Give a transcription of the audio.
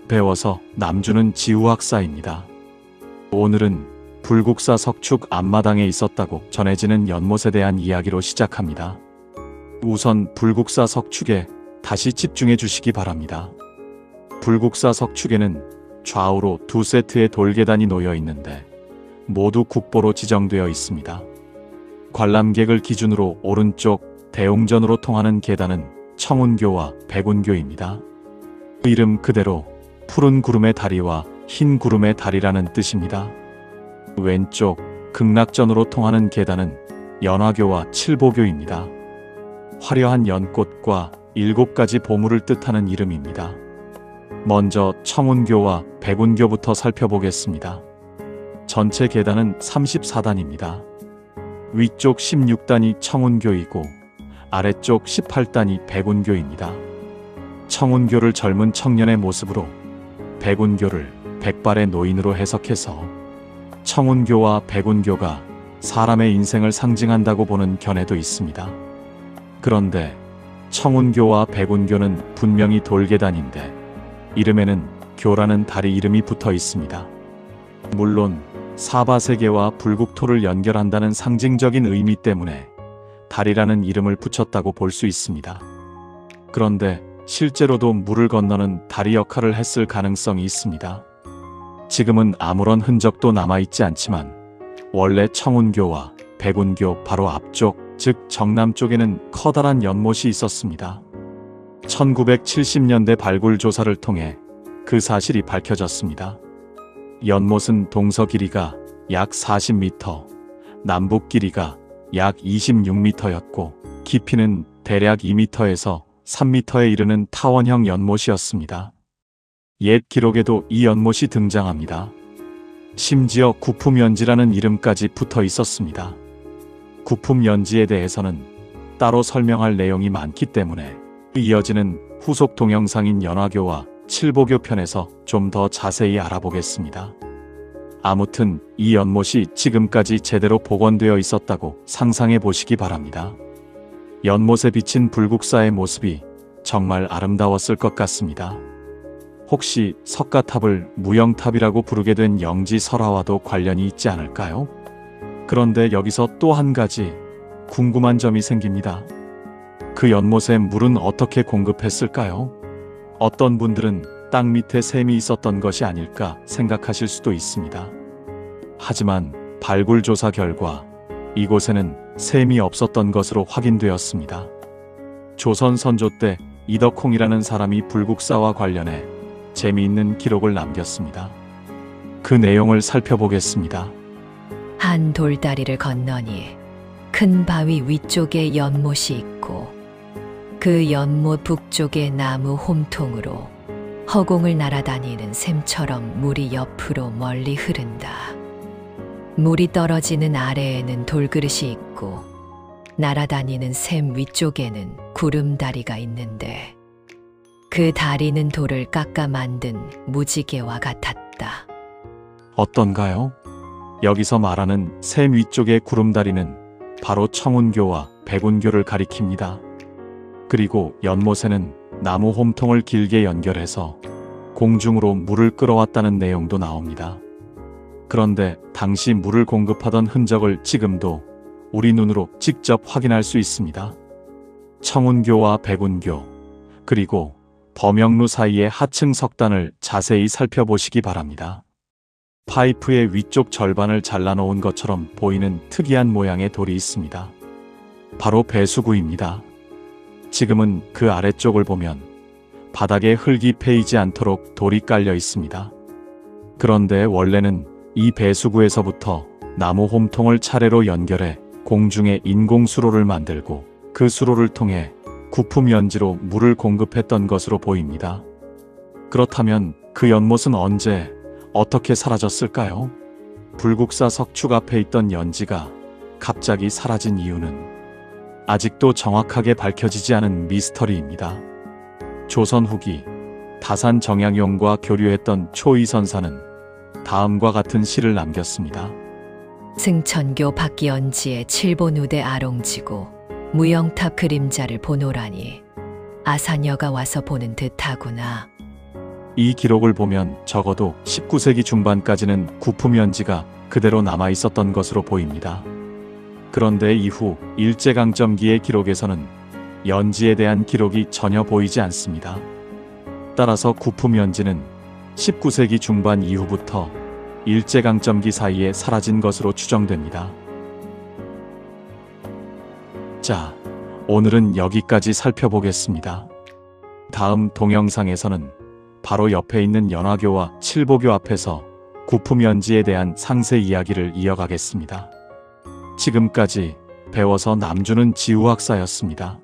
배워서 남주는 지우학사입니다. 오늘은 불국사 석축 앞마당에 있었다고 전해지는 연못에 대한 이야기로 시작합니다. 우선 불국사 석축에 다시 집중해 주시기 바랍니다. 불국사 석축에는 좌우로 두 세트의 돌계단이 놓여 있는데 모두 국보로 지정되어 있습니다. 관람객을 기준으로 오른쪽 대웅전으로 통하는 계단은 청운교와 백운교입니다. 이름 그대로 푸른 구름의 다리와 흰 구름의 다리라는 뜻입니다. 왼쪽 극락전으로 통하는 계단은 연화교와 칠보교입니다. 화려한 연꽃과 7가지 보물을 뜻하는 이름입니다. 먼저 청운교와 백운교부터 살펴보겠습니다. 전체 계단은 34단입니다. 위쪽 16단이 청운교이고 아래쪽 18단이 백운교입니다. 청운교를 젊은 청년의 모습으로, 백운교를 백발의 노인으로 해석해서 청운교와 백운교가 사람의 인생을 상징한다고 보는 견해도 있습니다. 그런데 청운교와 백운교는 분명히 돌계단인데 이름에는 교라는 다리 이름이 붙어 있습니다. 물론 사바세계와 불국토를 연결한다는 상징적인 의미 때문에 다리라는 이름을 붙였다고 볼 수 있습니다. 그런데 실제로도 물을 건너는 다리 역할을 했을 가능성이 있습니다. 지금은 아무런 흔적도 남아있지 않지만 원래 청운교와 백운교 바로 앞쪽, 즉 정남쪽에는 커다란 연못이 있었습니다. 1970년대 발굴 조사를 통해 그 사실이 밝혀졌습니다. 연못은 동서 길이가 약 40m, 남북 길이가 약 26m였고 깊이는 대략 2m에서 3m에 이르는 타원형 연못이었습니다. 옛 기록에도 이 연못이 등장합니다. 심지어 구품연지라는 이름까지 붙어 있었습니다. 구품연지에 대해서는 따로 설명할 내용이 많기 때문에 이어지는 후속 동영상인 연화교와 칠보교 편에서 좀 더 자세히 알아보겠습니다. 아무튼 이 연못이 지금까지 제대로 복원되어 있었다고 상상해 보시기 바랍니다. 연못에 비친 불국사의 모습이 정말 아름다웠을 것 같습니다. 혹시 석가탑을 무영탑이라고 부르게 된 영지설화와도 관련이 있지 않을까요? 그런데 여기서 또 한 가지 궁금한 점이 생깁니다. 그 연못에 물은 어떻게 공급했을까요? 어떤 분들은 땅 밑에 샘이 있었던 것이 아닐까 생각하실 수도 있습니다. 하지만 발굴 조사 결과 이곳에는 샘이 없었던 것으로 확인되었습니다. 조선 선조 때 이덕홍이라는 사람이 불국사와 관련해 재미있는 기록을 남겼습니다. 그 내용을 살펴보겠습니다. 한 돌다리를 건너니 큰 바위 위쪽에 연못이 있고 그 연못 북쪽에 나무 홈통으로 허공을 날아다니는 샘처럼 물이 옆으로 멀리 흐른다. 물이 떨어지는 아래에는 돌그릇이 있고 날아다니는 샘 위쪽에는 구름다리가 있는데 그 다리는 돌을 깎아 만든 무지개와 같았다. 어떤가요? 여기서 말하는 샘 위쪽의 구름다리는 바로 청운교와 백운교를 가리킵니다. 그리고 연못에는 나무 홈통을 길게 연결해서 공중으로 물을 끌어왔다는 내용도 나옵니다. 그런데 당시 물을 공급하던 흔적을 지금도 우리 눈으로 직접 확인할 수 있습니다. 청운교와 백운교, 그리고 범영루 사이의 하층 석단을 자세히 살펴보시기 바랍니다. 파이프의 위쪽 절반을 잘라놓은 것처럼 보이는 특이한 모양의 돌이 있습니다. 바로 배수구입니다. 지금은 그 아래쪽을 보면 바닥에 흙이 패이지 않도록 돌이 깔려 있습니다. 그런데 원래는 이 배수구에서부터 나무 홈통을 차례로 연결해 공중에 인공수로를 만들고 그 수로를 통해 구품연지로 물을 공급했던 것으로 보입니다. 그렇다면 그 연못은 언제, 어떻게 사라졌을까요? 불국사 석축 앞에 있던 연지가 갑자기 사라진 이유는 아직도 정확하게 밝혀지지 않은 미스터리입니다. 조선 후기 다산 정약용과 교류했던 초이선사는 다음과 같은 시를 남겼습니다. 승천교 박연지의 칠보누대 아롱지고 무영탑 그림자를 보노라니 아사녀가 와서 보는 듯하구나. 이 기록을 보면 적어도 19세기 중반까지는 구품 연지가 그대로 남아 있었던 것으로 보입니다. 그런데 이후 일제강점기의 기록에서는 연지에 대한 기록이 전혀 보이지 않습니다. 따라서 구품 연지는 19세기 중반 이후부터 일제강점기 사이에 사라진 것으로 추정됩니다. 자, 오늘은 여기까지 살펴보겠습니다. 다음 동영상에서는 바로 옆에 있는 연화교와 칠보교 앞에서 구품 연지에 대한 상세 이야기를 이어가겠습니다. 지금까지 배워서 남주는 지우학사였습니다.